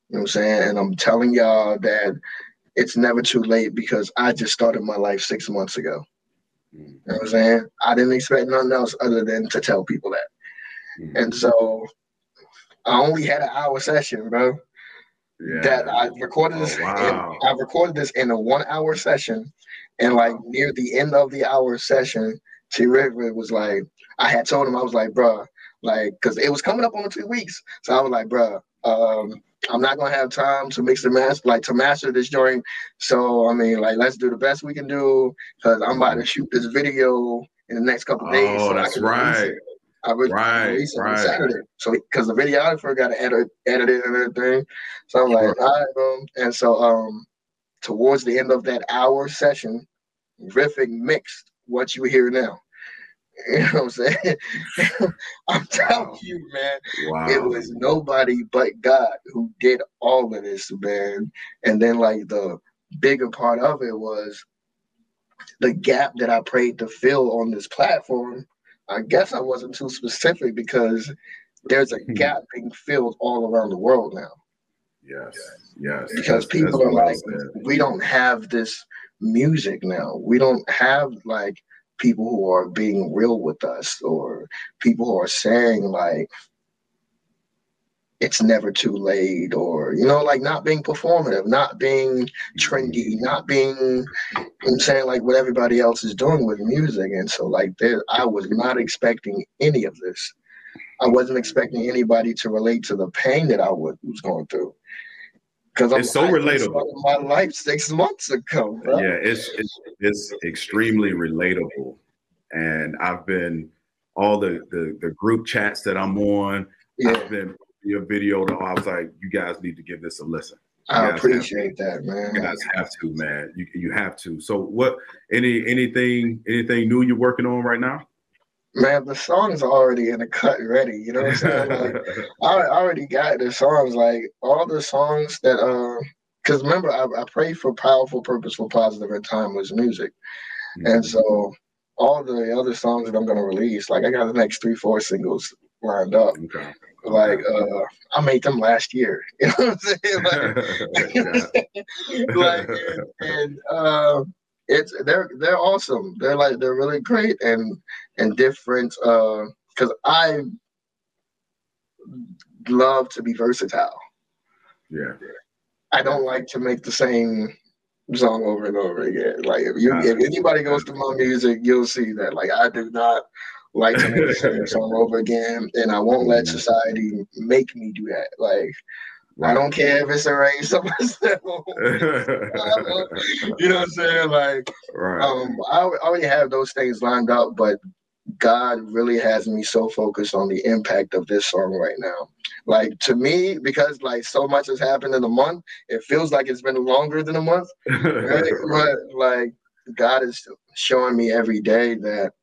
You know what I'm saying? And I'm telling y'all that it's never too late, because I just started my life 6 months ago. You know what I'm saying? I didn't expect nothing else other than to tell people that. And so I only had an hour session, bro. That Yeah. Oh wow. I recorded this in a 1 hour session, and like Wow. near the end of the hour session, T River was like, I had told him, I was like, bruh, like, cause it was coming up on the 2 weeks, so I was like, bruh, I'm not gonna have time to mix the master, like to master this joint. So I mean, like, let's do the best we can do, cause I'm about to shoot this video in the next couple days, Oh, so I that's can release right. it. I Right, released it on right. Saturday. So because the videographer got to edit it and everything. So I'm Sure. like, all right, bro. And so towards the end of that hour session, Riffic mixed what you hear now. You know what I'm saying? I'm telling you, man, it Wow. was nobody but God who did all of this, man. And then like the bigger part of it was the gap that I prayed to fill on this platform. I guess I wasn't too specific because there's a gap being filled all around the world now. Yes, yes, Because that's people are well like, said. we don't have this music now. We don't have like people who are being real with us, or people who are saying like it's never too late, or like not being performative, not being trendy, not being, I'm saying, like what everybody else is doing with music. And so like there, I was not expecting any of this. I wasn't expecting anybody to relate to the pain that I was going through. Because It's so I just relatable. started my life 6 months ago, bro. Yeah, it's extremely relatable. And I've been all the group chats that I'm on, Yeah, I've been your video to I was like, you guys need to give this a listen. You I guys have appreciate that, you man. guys have to, man. You have to. So what anything new you're working on right now? Man, the song's already in the cut ready. You know what I'm saying? Like, I already got the songs. Like all the songs that because remember, I pray for powerful, purposeful, positive, and timeless music. And Mhm. so all the other songs that I'm gonna release, like I got the next 3, 4 singles lined up. Okay. Like Okay. I made them last year. You know what I'm saying? Like, you know what Got I'm saying? Like and it's they're awesome. They're really great and different. Because I love to be versatile. yeah. I Yeah. don't like to make the same song over and over again. Like Got if it. anybody goes Got through my music, you'll see that. Like I do not like to make the same it. song over again, and I won't let Mhm. society make me do that. Like I Right. don't care if it's a race or you know what I'm saying? Like Right. I already have those things lined up, but God really has me so focused on the impact of this song right now. Like to me, because like so much has happened in a month, it feels like it's been longer than a month, right? Right. But like God is showing me every day that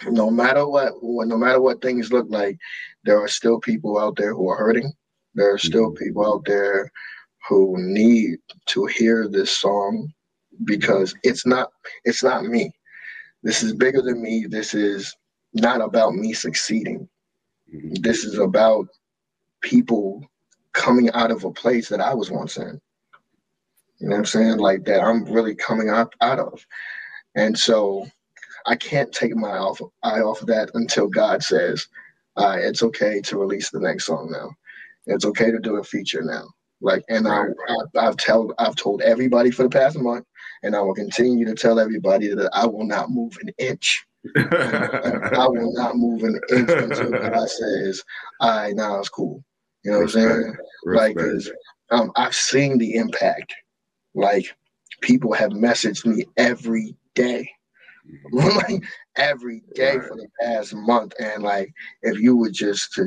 no matter what things look like, there are still people out there who are hurting. There are still Mhm. people out there who need to hear this song Mhm. because it's not me. This is Mhm. bigger than me. This is not about me succeeding. Mhm. This is about people coming out of a place that I was once in. You know what I'm saying? Like that I'm really coming out of. And so I can't take my eye off of that until God says, it's okay to release the next song now. It's okay to do a feature now. Like, and Right. I've told everybody for the past month, and I will continue to tell everybody that I will not move an inch. I will not move an inch until God says, "All right, now it's cool." You know what I'm Respect. saying? Like, Respect. cause I've seen the impact. Like, people have messaged me every day, Mhm. like every day Right. for the past month, and like, if you would just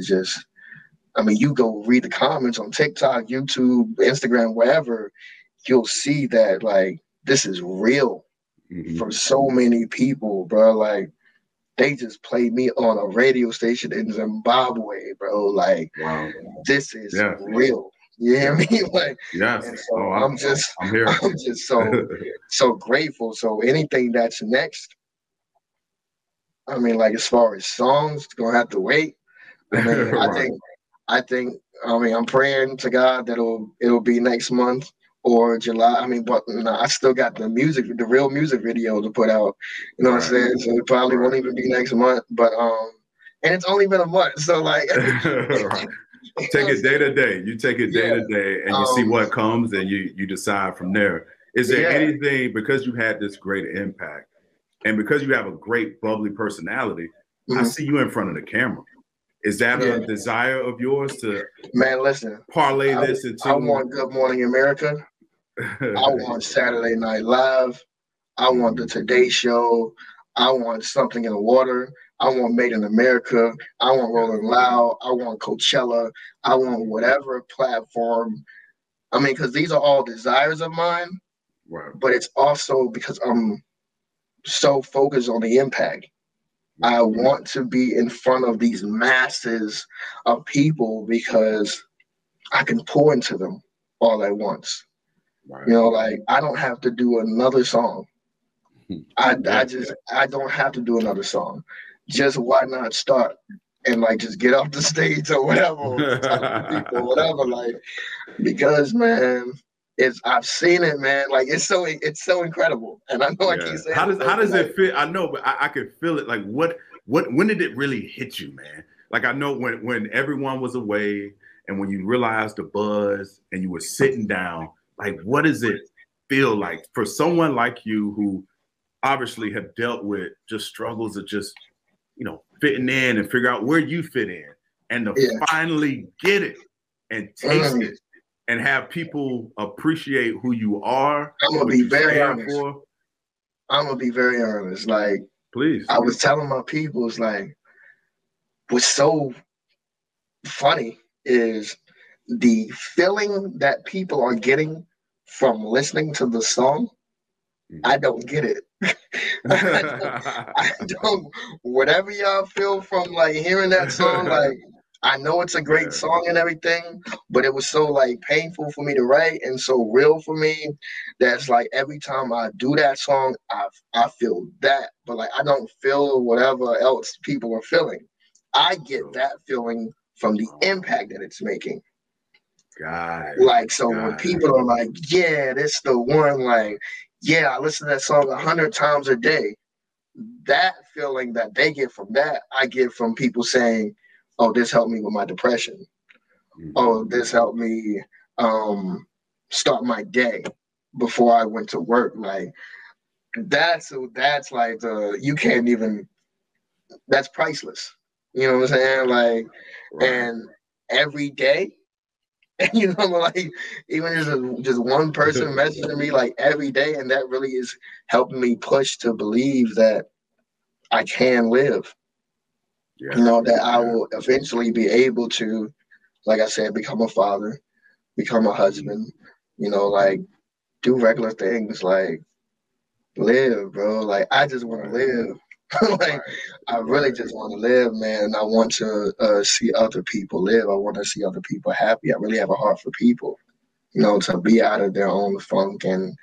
I mean, you go read the comments on TikTok, YouTube, Instagram, wherever, you'll see that like this is real Mhm. for so many people, bro. Like they just played me on a radio station in Zimbabwe, bro. Like Wow. this is Yeah. real. You hear Yeah. me? Like, Yes. and Oh, so I'm here. I'm just so grateful. So anything that's next, I mean, like as far as songs, it's gonna have to wait. I mean, Right. I mean, I'm praying to God that it'll be next month or July. I mean, but no, I still got the real music video to put out. You know what I'm Right. saying? So it probably Right. won't even be next month. But and it's only been a month, so like, Right. you know Take what I'm it day saying? to day. You take it day Yeah. to day and you see Um. what comes and you decide from there. Is there Yeah. anything because you had this great impact and because you have a great bubbly personality, I Mhm. see you in front of the camera. Is that Yeah. a desire of yours to Man, listen. parlay I this I into want Good Morning America. I want Saturday Night Live. I want the Mhm. Today Show. I want Something in the Water. I want Made in America. I want Yes. Rolling Loud. I want Coachella. I want whatever platform. I mean, because these are all desires of mine, Right. but it's also because I'm so focused on the impact. I want to be in front of these masses of people because I can pour into them all at once. Right. You know, like I don't have to do another song. I don't have to do another song. Just why not start and like just get off the stage or whatever, or talk to people, or whatever. Like because man, I've seen it, man. Like it's so incredible. And I know I keep saying how does it feel? I know, but I can feel it. Like what when did it really hit you, man? Like I know when everyone was away and when you realized the buzz and you were sitting down, like what does it feel like for someone like you who obviously have dealt with just struggles of just, you know, fitting in and figure out where you fit in and to finally get it and taste it and have people appreciate who you are. I'm gonna be very honest. I'm gonna be very honest. Like, please. I was telling my people, it's like, what's so funny is the feeling that people are getting from listening to the song. I don't get it. I don't. Whatever y'all feel from like hearing that song, like I know it's a great song and everything, but it was so like painful for me to write and so real for me. That's like every time I do that song, I feel that, but like I don't feel whatever else people are feeling. I get that feeling from the impact that it's making. Got it. Like so, when people are like, "Yeah, this the one," like. Yeah, I listen to that song 100 times a day. That feeling that they get from that, I get from people saying, "Oh, this helped me with my depression. Oh, this helped me start my day before I went to work." Like that's like you can't even. That's priceless. You know what I'm saying? Like, and every day. You know, like even just one person messaging me like every day, and that really is helping me push to believe that I can live. You know, that I will eventually be able to, like I said, become a father, become a husband. You know, like do regular things, like live, bro. Like I just want to live. Like I really just want to live, man. And I want to see other people live. I want to see other people happy. I really have a heart for people, you know, to be out of their own funk and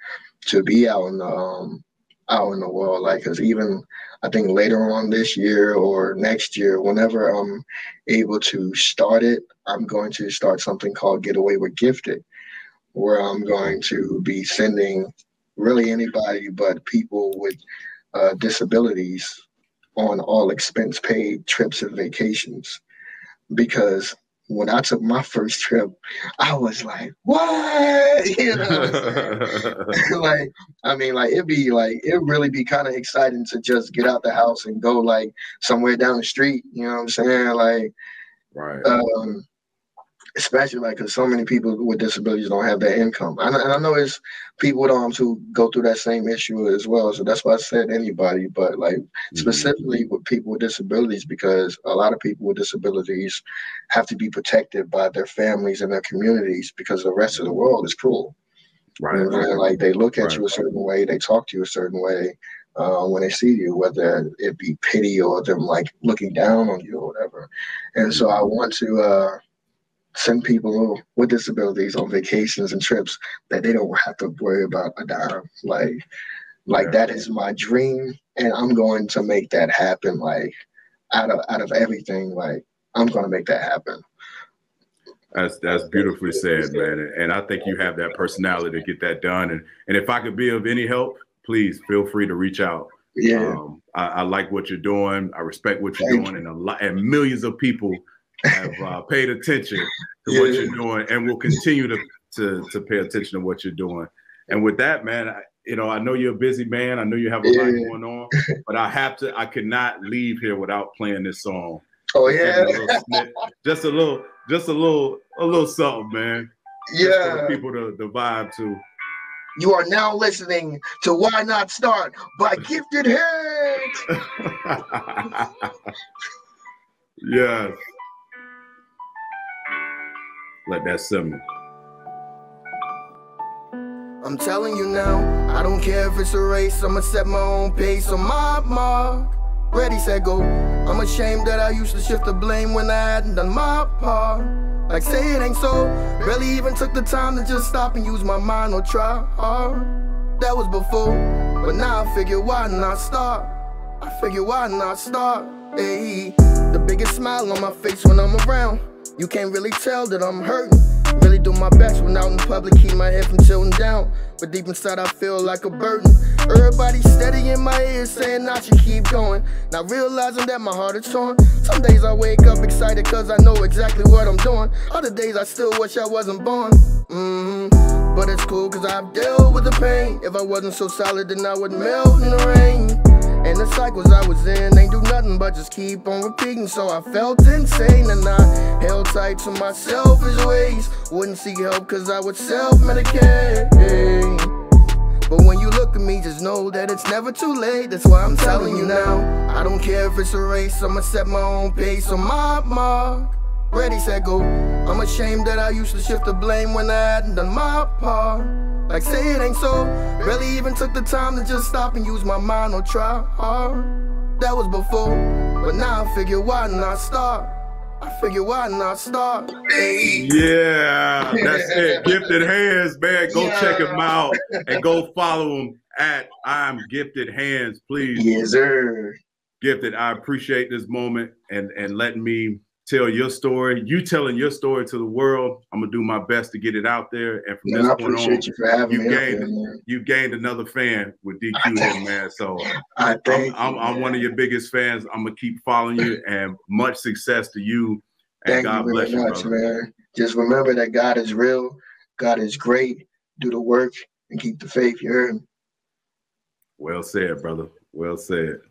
to be out in the world. Like, cause even I think later on this year or next year, whenever I'm able to start it, I'm going to start something called Getaway with Gifted, where I'm going to be sending really anybody but people with disabilities on all expense paid trips and vacations. Because when I took my first trip, I was like, what? You know what I'm saying? Like, I mean, like, it really be kind of exciting to just get out the house and go like somewhere down the street. You know what I'm saying? Like, especially like because so many people with disabilities don't have that income. And I know it's people with arms who go through that same issue as well. So that's why I said anybody, but like specifically with people with disabilities, because a lot of people with disabilities have to be protected by their families and their communities because the rest of the world is cruel. You know, like they look at you a certain way, they talk to you a certain way when they see you, whether it be pity or them like looking down on you or whatever. And so I want to send people with disabilities on vacations and trips that they don't have to worry about a dime. Like that is my dream, and I'm going to make that happen. Like out of everything, like I'm going to make that happen. That's beautifully said, man. And I think you have that personality to get that done. And if I could be of any help, please feel free to reach out. I like what you're doing. I respect what you're doing, and millions of people have paid attention to what you're doing and will continue to pay attention to what you're doing. And with that, man, I know you're a busy man. I know you have a lot going on, but I could not leave here without playing this song. Oh yeah. Just a little something, man. Just for the people to vibe to. You are now listening to Why Not Start by Gifted Hands. Yes. Let that simmer. I'm telling you now, I don't care if it's a race, I'ma set my own pace on my mark. Ready, set, go. I'm ashamed that I used to shift the blame when I hadn't done my part. Like say it ain't so. Barely even took the time to just stop and use my mind or try hard. That was before, but now I figure why not start? I figure why not start? Hey, the biggest smile on my face when I'm around. You can't really tell that I'm hurting. Really do my best when out in public, keep my head from tilting down. But deep inside I feel like a burden. Everybody steady in my ear saying I should keep going. Not realizing that my heart is torn. Some days I wake up excited cause I know exactly what I'm doing. Other days I still wish I wasn't born. But it's cool cause I've dealt with the pain. If I wasn't so solid then I would melt in the rain. And the cycles I was in ain't do nothing but just keep on repeating. So I felt insane and I held tight to my selfish ways. Wouldn't seek help cause I would self-medicate. But when you look at me, just know that it's never too late. That's why I'm telling you now. I don't care if it's a race, I'ma set my own pace on my mark. Ready, set, go. I'm ashamed that I used to shift the blame when I hadn't done my part. Like say it ain't so. Barely even took the time to just stop and use my mind or try hard. That was before, but now I figure why not start? I figure why not start? Hey. Yeah, that's it. Gifted Hands, man. Go check him out and go follow him at I'm Gifted Hands, please. Yes, sir. Gifted, I appreciate this moment and letting me tell your story. You telling your story to the world. I'm gonna do my best to get it out there. And from this point on, you for having me. You gained another fan with DQ here, man. So I'm one of your biggest fans. I'm gonna keep following you, and much success to you. And God bless you, brother. Man. Just remember that God is real. God is great. Do the work and keep the faith. You heard me. Well said, brother. Well said.